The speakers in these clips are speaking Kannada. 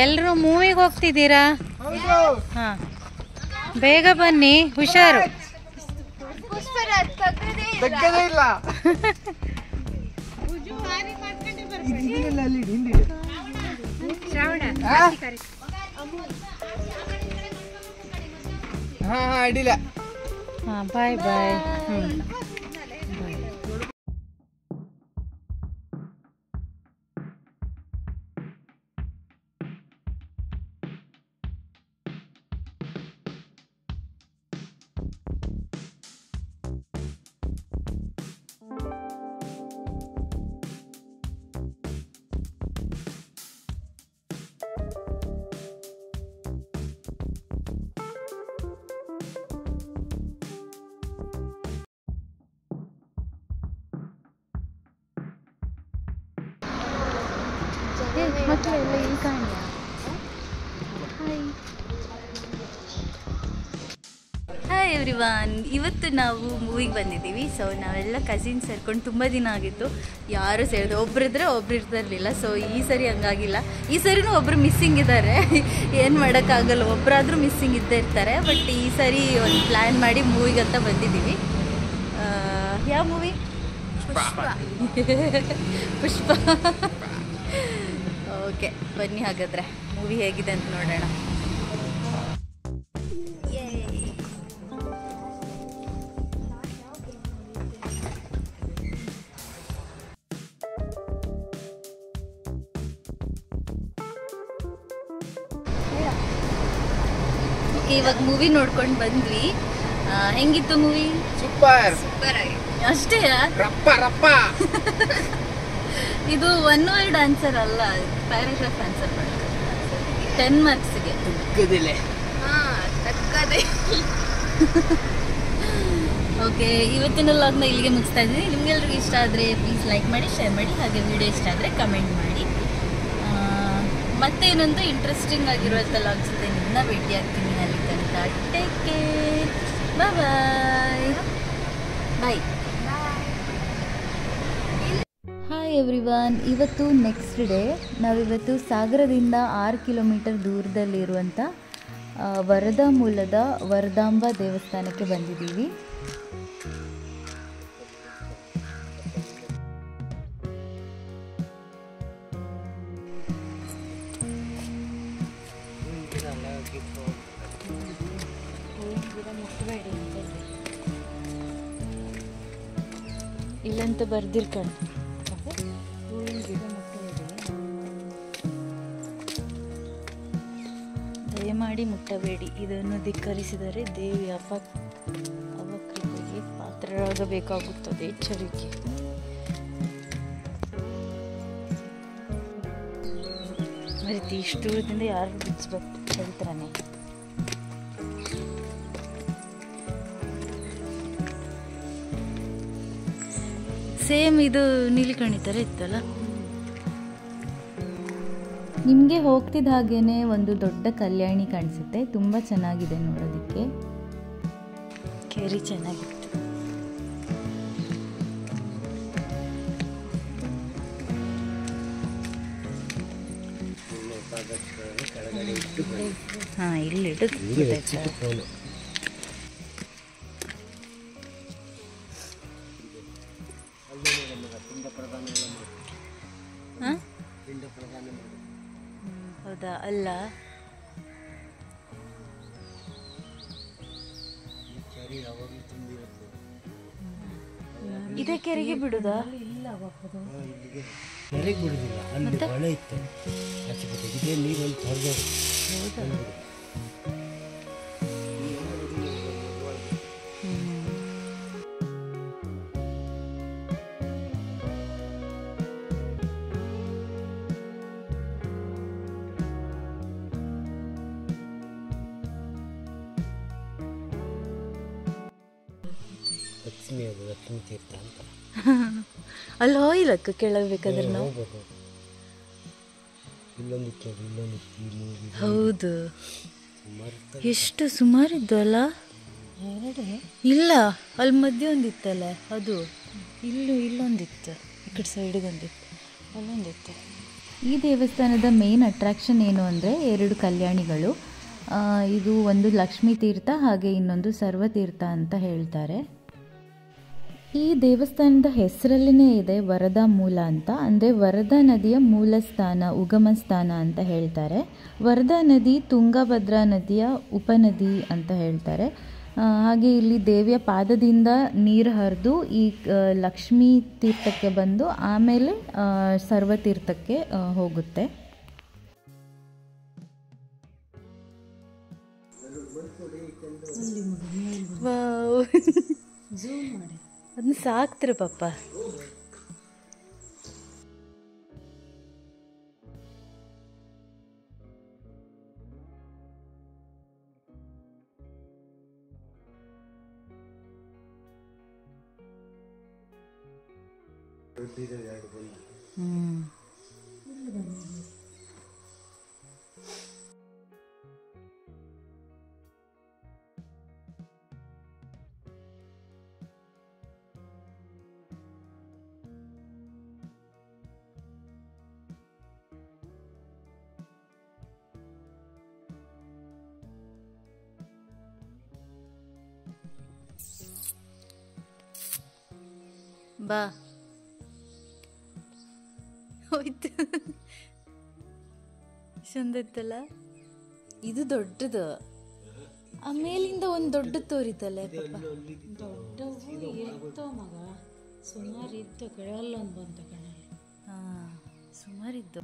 ಎಲ್ಲರೂ ಮೂವಿಗೆ ಹೋಗ್ತಿದ್ದೀರಾ? ಹಾ, ಬೇಗ ಬನ್ನಿ, ಹುಷಾರು. ಅಡ್ಡಿಲ್ಲ. ಹಾ, ಬಾಯ್ ಬಾಯ್. ಮಕ್ಕಳೆಲ್ಲ ಇಲ್ಲಿ ಕಾಣ. ಹಾಯ್ ಎವ್ರಿವನ್, ಇವತ್ತು ನಾವು ಮೂವಿಗೆ ಬಂದಿದ್ದೀವಿ. ಸೊ ನಾವೆಲ್ಲ ಕಸಿನ್ಸ್ ಸೇರ್ಕೊಂಡು ತುಂಬ ದಿನ ಆಗಿತ್ತು, ಯಾರು ಸೇರಿದೆ ಒಬ್ಬರಿದ್ರೆ ಒಬ್ರು ಇರ್ತಿರ್ಲಿಲ್ಲ. ಸೊ ಈ ಸರಿ ಹಂಗಾಗಿಲ್ಲ. ಈ ಸರಿನೂ ಒಬ್ಬರು ಮಿಸ್ಸಿಂಗ್ ಇದ್ದಾರೆ, ಏನು ಮಾಡೋಕ್ಕಾಗಲ್ಲ, ಒಬ್ಬರಾದರೂ ಮಿಸ್ಸಿಂಗ್ ಇದ್ದೇ ಇರ್ತಾರೆ. ಬಟ್ ಈ ಸರಿ ಒಂದು ಪ್ಲ್ಯಾನ್ ಮಾಡಿ ಮೂವಿಗಂತ ಬಂದಿದ್ದೀವಿ. ಯಾವ ಮೂವಿ? ಪುಷ್ಪ. ಓಕೆ, ಬನ್ನಿ ಹಾಗಾದರೆ ಮೂವಿ ಹೇಗಿದೆ ಅಂತ ನೋಡೋಣ. ಇವಾಗ ಮೂವಿ ನೋಡ್ಕೊಂಡು ಬಂದ್ವಿ. ಹೆಂಗಿತ್ತು ಮೂವಿ? ಸೂಪರ್ ಆಗಿ ಅಷ್ಟೇ. ರಪ್ಪ ರಪ್ಪ. ಇದು 1 ವರ್ಡ್ ಆನ್ಸರ್ ಅಲ್ಲ, ಪ್ಯಾರಾಗ್ರಾಫ್ ಆನ್ಸರ್ ಮಾಡ್ತಾರೆ 10 ಮಾರ್ಕ್ಸ್ಗೆ. ಓಕೆ, ಇವತ್ತಿನ ವ್ಲಾಗ್ನ ಇಲ್ಲಿಗೆ ಮುಗಿಸ್ತಾ ಇದ್ದೀನಿ. ನಿಮ್ಗೆಲ್ರಿಗೂ ಇಷ್ಟ ಆದರೆ ಪ್ಲೀಸ್ ಲೈಕ್ ಮಾಡಿ, ಶೇರ್ ಮಾಡಿ, ಹಾಗೆ ವಿಡಿಯೋ ಇಷ್ಟ ಆದರೆ ಕಮೆಂಟ್ ಮಾಡಿ. ಮತ್ತೇನೊಂದು ಇಂಟ್ರೆಸ್ಟಿಂಗ್ ಆಗಿರುವಂಥ ವ್ಲಾಗ್ ಜೊತೆ ನಿಮ್ಮನ್ನ ಭೇಟಿ ಆಗ್ತೀನಿ. ಅಲ್ಲಿ ತನಕ ಟೇಕ್ ಕೇರ್, ಬಾಯ್ ಬಾಯ್. ಹಾಯ್ ಎವ್ರಿವನ್, ಇವತ್ತು ನೆಕ್ಸ್ಟ್ ಡೇ. ನಾವಿವತ್ತು ಸಾಗರದಿಂದ 6 ಕಿಲೋಮೀಟರ್ ದೂರದಲ್ಲಿರುವಂಥ ವರದಾಮೂಲದ ವರದಾಂಬ ದೇವಸ್ಥಾನಕ್ಕೆ ಬಂದಿದ್ದೀವಿ. ಇಲ್ಲಂತ ಬರ್ದಿರ್ಕಣ, ದಯಮಾಡಿ ಮುಟ್ಟಬೇಡಿ, ಇದನ್ನು ಧಿಕ್ಕರಿಸಿದರೆ ದೇವಿ ಅವಕೃಪೆಗೆ ಪಾತ್ರರಾಗಬೇಕಾಗುತ್ತದೆ, ಎಚ್ಚರಿಕೆ. ಮರಿತಿ ಇಷ್ಟು ದೂರದಿಂದ ಯಾರು ಬಿಡಿಸ್ಬೇಕು ಹೇಳ್ತಾನೆ. ಸೇಮ್ ಇದು ನೀಲಿಕಣಿ ಥರ ಇತ್ತಲ್ಲ. ನಿಮಗೆ ಹೋಗ್ತಿದ್ದ ಹಾಗೇನೆ ಒಂದು ದೊಡ್ಡ ಕಲ್ಯಾಣಿ ಕಾಣಿಸುತ್ತೆ, ತುಂಬ ಚೆನ್ನಾಗಿದೆ ನೋಡೋದಕ್ಕೆ. ಕೇರಿ ಚೆನ್ನಾಗಿತ್ತು. ಹಾಂ, ಇಲ್ಲಿಟ್ಟು ಹೌದಾ? ಅಲ್ಲ, ಇದೇ ಕೆರೆಗೆ ಬಿಡುದಾ? ಕೆರೆಗೆ ಬಿಡುದಿಲ್ಲ, ಅಲ್ಲಿ ಹೊಳೆ ಇತ್ತು, ಇದೇ ನೀರಲ್ಲಿ ಹೊರಗೆ. ಲಕ್ಷ್ಮಿ, ಅದು ಲಕ್ಷ್ಮೀ ತೀರ್ಥ ಅಂತ. ಅಲ್ಲಿ ಹೋಯ್ಲಕ್ಕ ಕೇಳಬೇಕಾದ್ರೆ ನಾವು. ಇಲ್ಲೊಂದಿತ್ತು, ಹೌದು, ಎಷ್ಟು ಸುಮಾರಿದ್ದು ಅಲ್ಲ. ಇಲ್ಲ, ಅಲ್ಲಿ ಮಧ್ಯೆ ಒಂದಿತ್ತಲ್ಲ, ಅದು ಇಲ್ಲೊಂದಿತ್ತು, ಈ ಕಡೆ ಸೈಡಿಗೊಂದಿತ್ತು, ಅಲ್ಲೊಂದಿತ್ತು. ಈ ದೇವಸ್ಥಾನದ ಮೇನ್ ಅಟ್ರಾಕ್ಷನ್ ಏನು ಅಂದರೆ 2 ಕಲ್ಯಾಣಿಗಳು. ಇದು ಒಂದು ಲಕ್ಷ್ಮೀ ತೀರ್ಥ ಹಾಗೆ ಇನ್ನೊಂದು ಸರ್ವತೀರ್ಥ ಅಂತ ಹೇಳ್ತಾರೆ. ಈ ದೇವಸ್ಥಾನದ ಹೆಸರಲ್ಲೇ ಇದೆ ವರದಾ ಮೂಲ ಅಂತ, ಅಂದರೆ ವರದಾ ನದಿಯ ಮೂಲ ಸ್ಥಾನ, ಉಗಮ ಸ್ಥಾನ ಅಂತ ಹೇಳ್ತಾರೆ. ವರದಾ ನದಿ ತುಂಗಭದ್ರಾ ನದಿಯ ಉಪನದಿ ಅಂತ ಹೇಳ್ತಾರೆ. ಹಾಗೆ ಇಲ್ಲಿ ದೇವಿಯ ಪಾದದಿಂದ ನೀರು ಹರಿದು ಈ ಲಕ್ಷ್ಮೀ ತೀರ್ಥಕ್ಕೆ ಬಂದು ಆಮೇಲೆ ಸರ್ವತೀರ್ಥಕ್ಕೆ ಹೋಗುತ್ತೆ. ಅದನ್ನ ಸಾಕ್ತಾರೆ ಪಾಪ. ಬಾ ಹೋಯ್ತು. ಚಂದ ಇತ್ತಲ್ಲ. ಇದು ದೊಡ್ಡದು, ಆ ಮೇಲಿಂದ ಒಂದು ದೊಡ್ಡ ತೋರಿತಲ್ಲ ದೊಡ್ಡವು ಇರ್ತವ ಮಗ, ಸುಮಾರು ಇತ್ತು. ಕೆಳಗಲ್ಲೊಂದು ಬಂತ ಕಣಲ್ಲಿ. ಹಾಂ, ಸುಮಾರಿದ್ದು.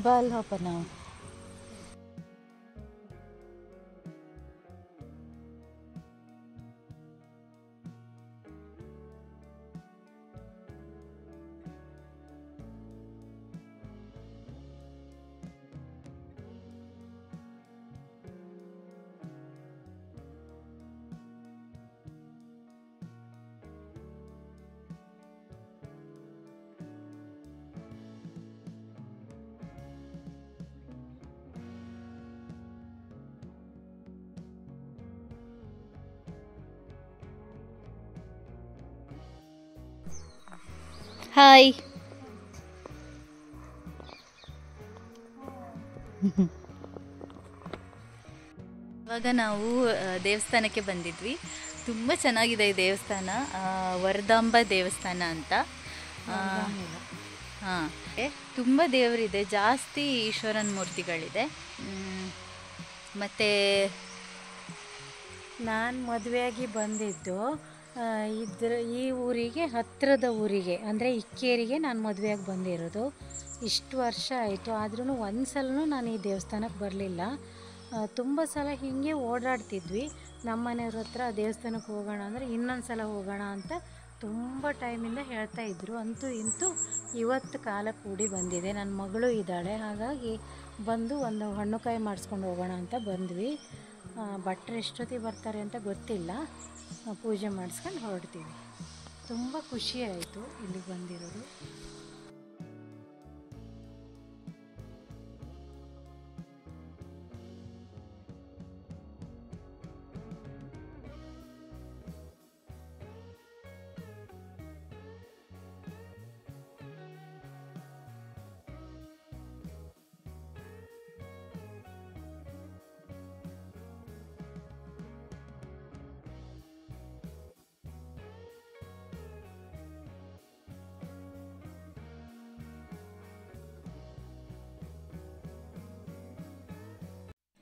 ಬಾ ಅಲ್ಲಿ ಹೋಪ ನಾವು. ಹಾಯ್. ಇವಾಗ ನಾವು ದೇವಸ್ಥಾನಕ್ಕೆ ಬಂದಿದ್ವಿ. ತುಂಬ ಚೆನ್ನಾಗಿದೆ ಈ ದೇವಸ್ಥಾನ, ವರದಾಂಬ ದೇವಸ್ಥಾನ ಅಂತ. ಹಾಂ, ತುಂಬ ದೇವರಿದೆ, ಜಾಸ್ತಿ ಈಶ್ವರನ ಮೂರ್ತಿಗಳಿದೆ. ಮತ್ತು ನಾನು ಮದುವೆಯಾಗಿ ಬಂದಿದ್ದು ಈ ಊರಿಗೆ, ಹತ್ತಿರದ ಊರಿಗೆ ಅಂದರೆ ಇಕ್ಕೇರಿಗೆ ನಾನು ಮದುವೆಯಾಗಿ ಬಂದಿರೋದು. ಇಷ್ಟು ವರ್ಷ ಆಯಿತು, ಆದ್ರೂ ಒಂದು ಸಲನೂ ನಾನು ಈ ದೇವಸ್ಥಾನಕ್ಕೆ ಬರಲಿಲ್ಲ. ತುಂಬ ಸಲ ಹೀಗೆ ಓಡಾಡ್ತಿದ್ವಿ. ನಮ್ಮ ಮನೆಯವ್ರ ಹತ್ರ ದೇವಸ್ಥಾನಕ್ಕೆ ಹೋಗೋಣ ಅಂದರೆ ಇನ್ನೊಂದು ಸಲ ಹೋಗೋಣ ಅಂತ ತುಂಬ ಟೈಮಿಂದ ಹೇಳ್ತಾ ಇದ್ದರು. ಅಂತೂ ಇಂತೂ ಇವತ್ತು ಕಾಲ ಕೂಡಿ ಬಂದಿದೆ. ನನ್ನ ಮಗಳು ಇದ್ದಾಳೆ, ಹಾಗಾಗಿ ಬಂದು ಒಂದು ಹಣ್ಣುಕಾಯಿ ಮಾಡಿಸ್ಕೊಂಡು ಹೋಗೋಣ ಅಂತ ಬಂದ್ವಿ. ಭಟ್ರು ಎಷ್ಟೊತ್ತಿಗೆ ಬರ್ತಾರೆ ಅಂತ ಗೊತ್ತಿಲ್ಲ. ಪೂಜೆ ಮಾಡಿಸ್ಕೊಂಡು ಹೊರಡ್ತೀವಿ. ತುಂಬ ಖುಷಿ ಆಯಿತು ಇಲ್ಲಿಗೆ ಬಂದಿರೋದು.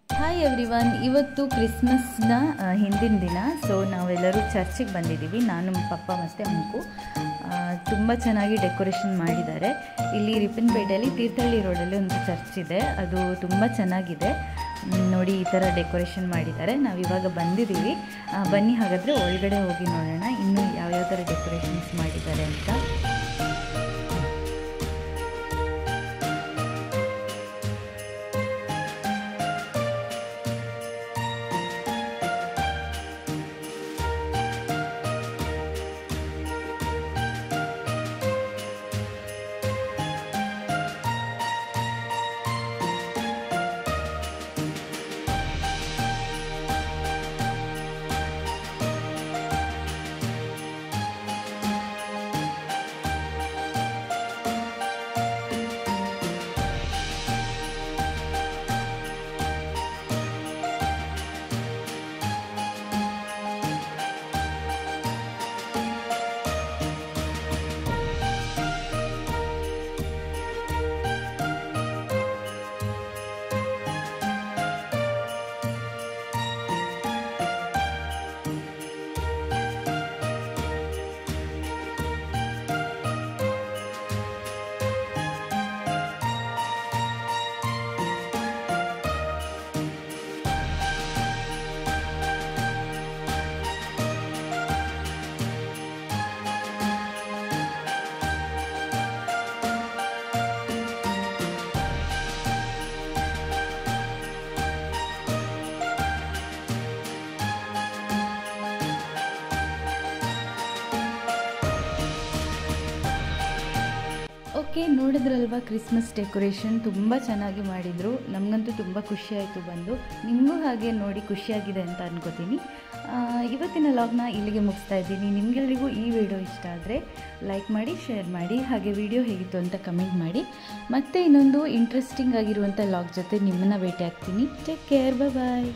ಹಾಯ್ ಎವ್ರಿವನ್, ಇವತ್ತು ಕ್ರಿಸ್ಮಸ್ನ ಹಿಂದಿನ ದಿನ. ಸೊ ನಾವೆಲ್ಲರೂ ಚರ್ಚಿಗೆ ಬಂದಿದ್ದೀವಿ, ನಾನು ಪಪ್ಪ ಮತ್ತು ಅಂಕು. ತುಂಬ ಚೆನ್ನಾಗಿ ಡೆಕೋರೇಷನ್ ಮಾಡಿದ್ದಾರೆ. ಇಲ್ಲಿ ರಿಪ್ಪನ್ಪೇಟೆಯಲ್ಲಿ ತೀರ್ಥಹಳ್ಳಿ ರೋಡಲ್ಲಿ ಒಂದು ಚರ್ಚ್ ಇದೆ, ಅದು ತುಂಬ ಚೆನ್ನಾಗಿದೆ. ನೋಡಿ, ಈ ಥರ ಡೆಕೋರೇಷನ್ ಮಾಡಿದ್ದಾರೆ. ನಾವಿವಾಗ ಬಂದಿದ್ದೀವಿ. ಬನ್ನಿ ಹಾಗಾದರೆ ಒಳಗಡೆ ಹೋಗಿ ನೋಡೋಣ ಇನ್ನೂ ಯಾವ್ಯಾವ ಥರ ಡೆಕೋರೇಷನ್ಸ್ ಮಾಡಿದ್ದಾರೆ ಅಂತ. ಓಕೆ, ನೋಡಿದ್ರಲ್ವ ಕ್ರಿಸ್ಮಸ್ ಡೆಕೋರೇಷನ್ ತುಂಬ ಚೆನ್ನಾಗಿ ಮಾಡಿದರು. ನಮಗಂತೂ ತುಂಬ ಖುಷಿಯಾಯಿತು ಬಂದು. ನಿಮಗೂ ಹಾಗೆ ನೋಡಿ ಖುಷಿಯಾಗಿದೆ ಅಂತ ಅನ್ಕೋತೀನಿ. ಇವತ್ತಿನ ಲಾಗ್ನ ಇಲ್ಲಿಗೆ ಮುಗಿಸ್ತಾ ಇದ್ದೀನಿ. ನಿಮಗೆಲ್ಲರಿಗೂ ಈ ವಿಡಿಯೋ ಇಷ್ಟ ಆದರೆ ಲೈಕ್ ಮಾಡಿ, ಶೇರ್ ಮಾಡಿ, ಹಾಗೆ ವಿಡಿಯೋ ಹೇಗಿತ್ತು ಅಂತ ಕಮೆಂಟ್ ಮಾಡಿ. ಮತ್ತೆ ಇನ್ನೊಂದು ಇಂಟ್ರೆಸ್ಟಿಂಗ್ ಆಗಿರುವಂಥ ಲಾಗ್ ಜೊತೆ ನಿಮ್ಮನ್ನು ಭೇಟಿ ಆಗ್ತೀನಿ. ಟೇಕ್ ಕೇರ್, ಬಾಯ್.